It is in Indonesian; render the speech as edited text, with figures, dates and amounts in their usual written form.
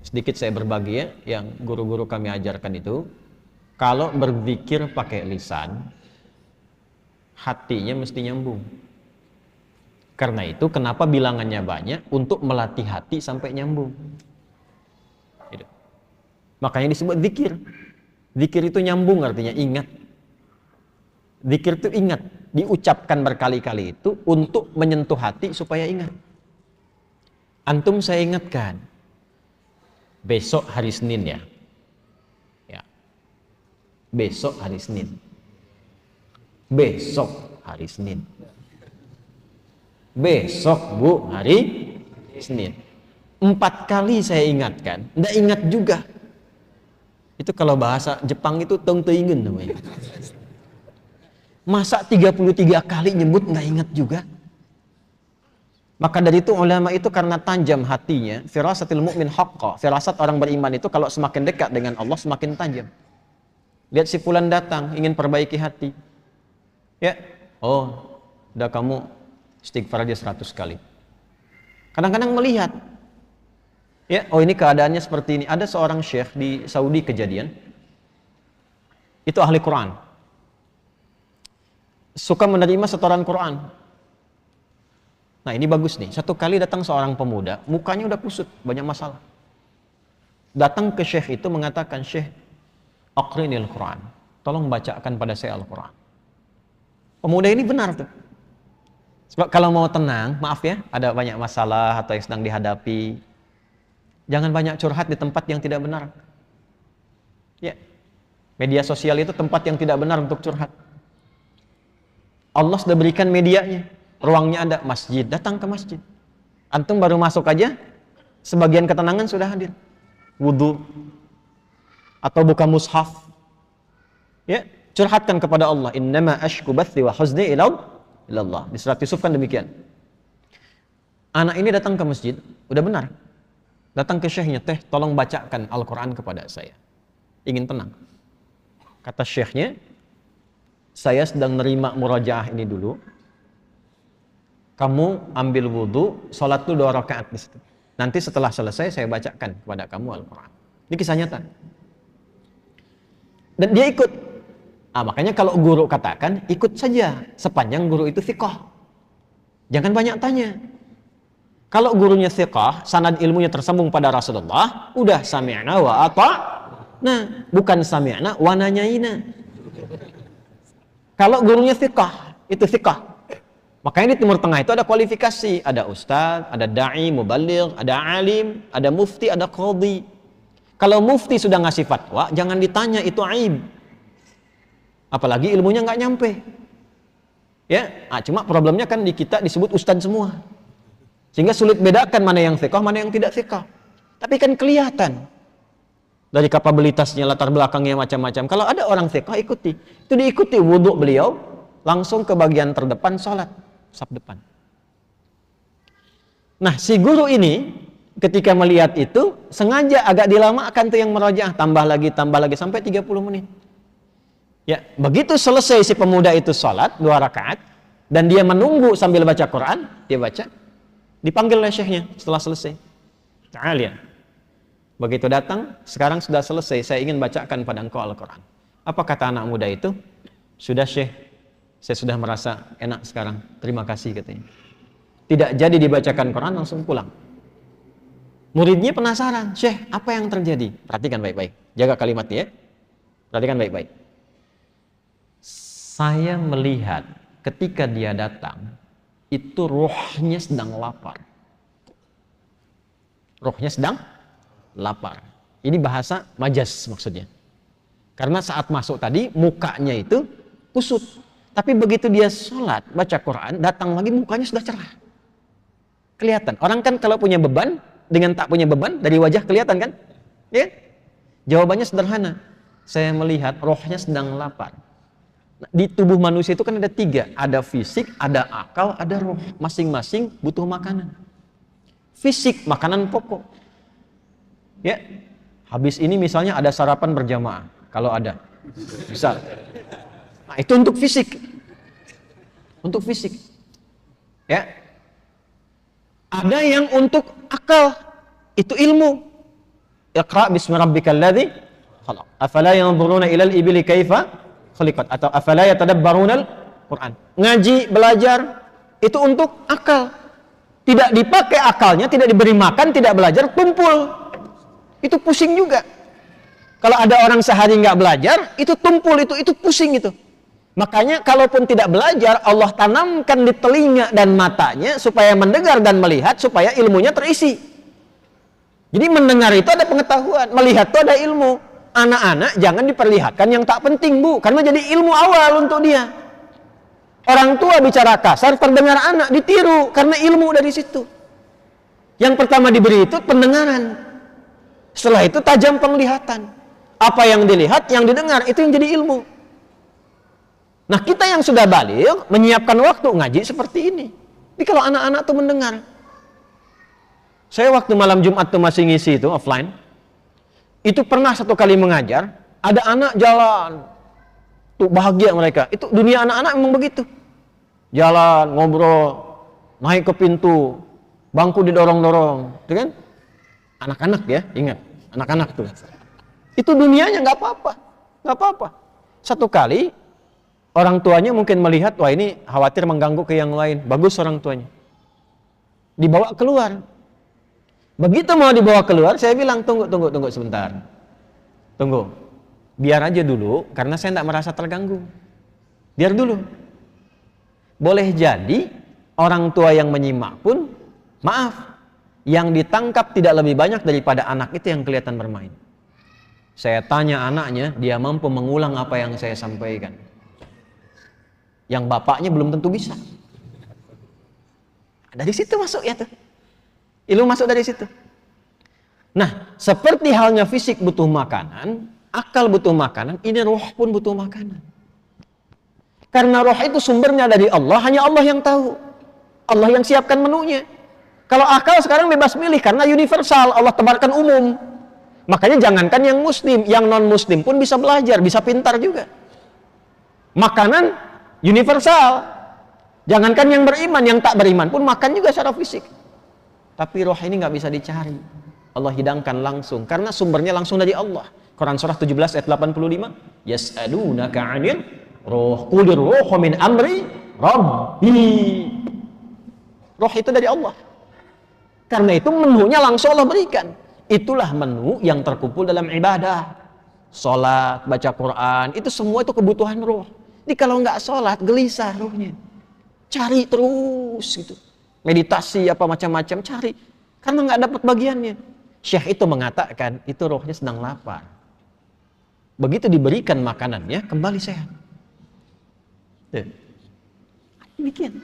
Sedikit saya berbagi ya, yang guru-guru kami ajarkan itu, kalau berzikir pakai lisan, hatinya mesti nyambung. Karena itu kenapa bilangannya banyak, untuk melatih hati sampai nyambung. Gitu. Makanya disebut zikir. Zikir itu nyambung, artinya ingat. Zikir itu ingat, diucapkan berkali-kali itu untuk menyentuh hati supaya ingat. Antum saya ingatkan, besok hari Senin ya. Besok hari Senin. Besok hari Senin. Besok Bu hari Senin. 4 kali saya ingatkan, nggak ingat juga. Itu kalau bahasa Jepang itu tong teingen namanya. Masa 33 kali nyebut nggak ingat juga? Maka dari itu ulama itu karena tajam hatinya, firasatil mu'min haqqa. Firasat orang beriman itu kalau semakin dekat dengan Allah semakin tajam. Lihat si fulan datang ingin perbaiki hati. Ya, oh, udah kamu istighfar aja 100 kali. Kadang-kadang melihat, ya, oh ini keadaannya seperti ini. Ada seorang syekh di Saudi kejadian, itu ahli Quran, suka menerima setoran Quran. Nah ini bagus nih, satu kali datang seorang pemuda, mukanya udah kusut, banyak masalah. Datang ke syekh itu mengatakan, Syekh, aqrinil Quran, tolong bacakan pada saya Al-Quran. Pemuda ini benar tuh. Sebab kalau mau tenang, maaf ya, ada banyak masalah atau yang sedang dihadapi, jangan banyak curhat di tempat yang tidak benar. Ya, media sosial itu tempat yang tidak benar untuk curhat. Allah sudah berikan medianya, ruangnya ada, masjid, datang ke masjid. Antum baru masuk aja, sebagian ketenangan sudah hadir. Wudu, atau buka mushaf, ya, curhatkan kepada Allah. Innama ashku bathi wa huzni ilallah. Di surat Yusuf kan demikian. Anak ini datang ke masjid, udah benar. Datang ke syekhnya, teh tolong bacakan Al-Quran kepada saya. Ingin tenang. Kata syekhnya, saya sedang nerima murajaah ini dulu. Kamu ambil wudu, sholat dulu 2 rakaat di situ. Nanti setelah selesai saya bacakan kepada kamu Al-Quran. Ini kisah nyata. Dan dia ikut. Makanya kalau guru katakan, ikut saja sepanjang guru itu thiqah. Jangan banyak tanya. Kalau gurunya thiqah, sanad ilmunya tersambung pada Rasulullah, udah sami'na wa ata'na, bukan sami'na wa nanyaina. Kalau gurunya thiqah, itu thiqah. Makanya di Timur Tengah itu ada kualifikasi, ada ustaz, ada da'i, mubaligh, ada alim, ada mufti, ada qadhi. Kalau mufti sudah ngasih fatwa, jangan ditanya, itu aib. Apalagi ilmunya nggak nyampe. Ya, cuma problemnya kan di kita disebut ustaz semua. Sehingga sulit bedakan mana yang thiqah, mana yang tidak thiqah. Tapi kan kelihatan dari kapabilitasnya, latar belakangnya macam-macam. Kalau ada orang thiqah, ikuti. Itu diikuti wudhu beliau, langsung ke bagian terdepan sholat, saf depan. Nah, si guru ini ketika melihat itu, sengaja agak dilamakan tuh yang merajaah, tambah lagi sampai 30 menit. Ya, begitu selesai si pemuda itu sholat 2 rakaat dan dia menunggu sambil baca Quran, dia baca, dipanggil oleh syekhnya setelah selesai. Ta'al. Begitu datang, sekarang sudah selesai, saya ingin bacakan pada engkau Al-Quran. Apa kata anak muda itu? Sudah syekh, saya sudah merasa enak sekarang, terima kasih katanya. Tidak jadi dibacakan Quran, langsung pulang. Muridnya penasaran, syekh apa yang terjadi? Perhatikan baik-baik, jaga kalimatnya ya. Perhatikan baik-baik. Saya melihat ketika dia datang, itu rohnya sedang lapar. Rohnya sedang lapar. Ini bahasa majas maksudnya. Karena saat masuk tadi, mukanya itu kusut. Tapi begitu dia sholat, baca Quran, datang lagi mukanya sudah cerah. Kelihatan. Orang kan kalau punya beban, dengan tak punya beban, dari wajah kelihatan kan? Ya? Jawabannya sederhana. Saya melihat rohnya sedang lapar. Di tubuh manusia itu kan ada 3, ada fisik, ada akal, ada roh. Masing-masing butuh makanan. Fisik, makanan pokok. Ya, habis ini misalnya ada sarapan berjamaah, kalau ada, misal. Nah, itu untuk fisik. Untuk fisik. Ya. Ada yang untuk akal, itu ilmu. Iqra bismi rabbikal ladzi khalaq. Afala yanzuruna ilal ibili kaifa khuliqat atau afala yatadabbarunal Quran. Ngaji, belajar itu untuk akal. Tidak dipakai akalnya, tidak diberi makan, tidak belajar, tumpul. Itu pusing juga. Kalau ada orang sehari nggak belajar, itu tumpul, itu pusing itu. Makanya kalaupun tidak belajar, Allah tanamkan di telinga dan matanya supaya mendengar dan melihat, supaya ilmunya terisi. Jadi mendengar itu ada pengetahuan, melihat itu ada ilmu. Anak-anak jangan diperlihatkan yang tak penting, Bu, karena jadi ilmu awal untuk dia. Orang tua bicara kasar, terdengar anak ditiru karena ilmu dari situ. Yang pertama diberi itu pendengaran. Setelah itu tajam penglihatan. Apa yang dilihat, yang didengar, itu yang jadi ilmu. Nah, kita yang sudah balik menyiapkan waktu ngaji seperti ini. Jadi kalau anak-anak tuh mendengar. Saya waktu malam Jumat tuh masih ngisi itu offline. Itu pernah satu kali mengajar, ada anak jalan. Tuh bahagia mereka. Itu dunia anak-anak memang begitu. Jalan, ngobrol, naik ke pintu, bangku didorong-dorong, itu kan? Anak-anak ya, ingat, anak-anak tuh. Itu dunianya nggak apa-apa, nggak apa-apa. Satu kali orang tuanya mungkin melihat, wah ini khawatir mengganggu ke yang lain. Bagus orang tuanya. Dibawa keluar. Begitu mau dibawa keluar, saya bilang tunggu sebentar. Tunggu. Biar aja dulu, karena saya tidak merasa terganggu. Biar dulu. Boleh jadi orang tua yang menyimak pun, maaf, yang ditangkap tidak lebih banyak daripada anak itu yang kelihatan bermain. Saya tanya anaknya, dia mampu mengulang apa yang saya sampaikan. Yang bapaknya belum tentu bisa. Dari situ masuk ya tuh. Ilmu masuk dari situ. Nah, seperti halnya fisik butuh makanan, akal butuh makanan, ini roh pun butuh makanan. Karena roh itu sumbernya dari Allah, hanya Allah yang tahu. Allah yang siapkan menunya. Kalau akal sekarang bebas milih, karena universal, Allah tebarkan umum. Makanya jangankan yang muslim, yang non-muslim pun bisa belajar, bisa pintar juga. Makanan universal. Jangankan yang beriman, yang tak beriman pun makan juga secara fisik. Tapi roh ini nggak bisa dicari. Allah hidangkan langsung, karena sumbernya langsung dari Allah. Quran surah 17 ayat 85. Yas'alunaka 'anil ruh, qulir ruhu min amri rabbi. Roh itu dari Allah. Karena itu menunya langsung Allah berikan. Itulah menu yang terkumpul dalam ibadah. Sholat, baca Quran, itu semua itu kebutuhan roh. Jadi kalau nggak sholat, gelisah rohnya. Cari terus gitu. Meditasi apa macam-macam, cari. Karena nggak dapat bagiannya. Syekh itu mengatakan, itu rohnya sedang lapar. Begitu diberikan makanannya, kembali sehat. Demikian.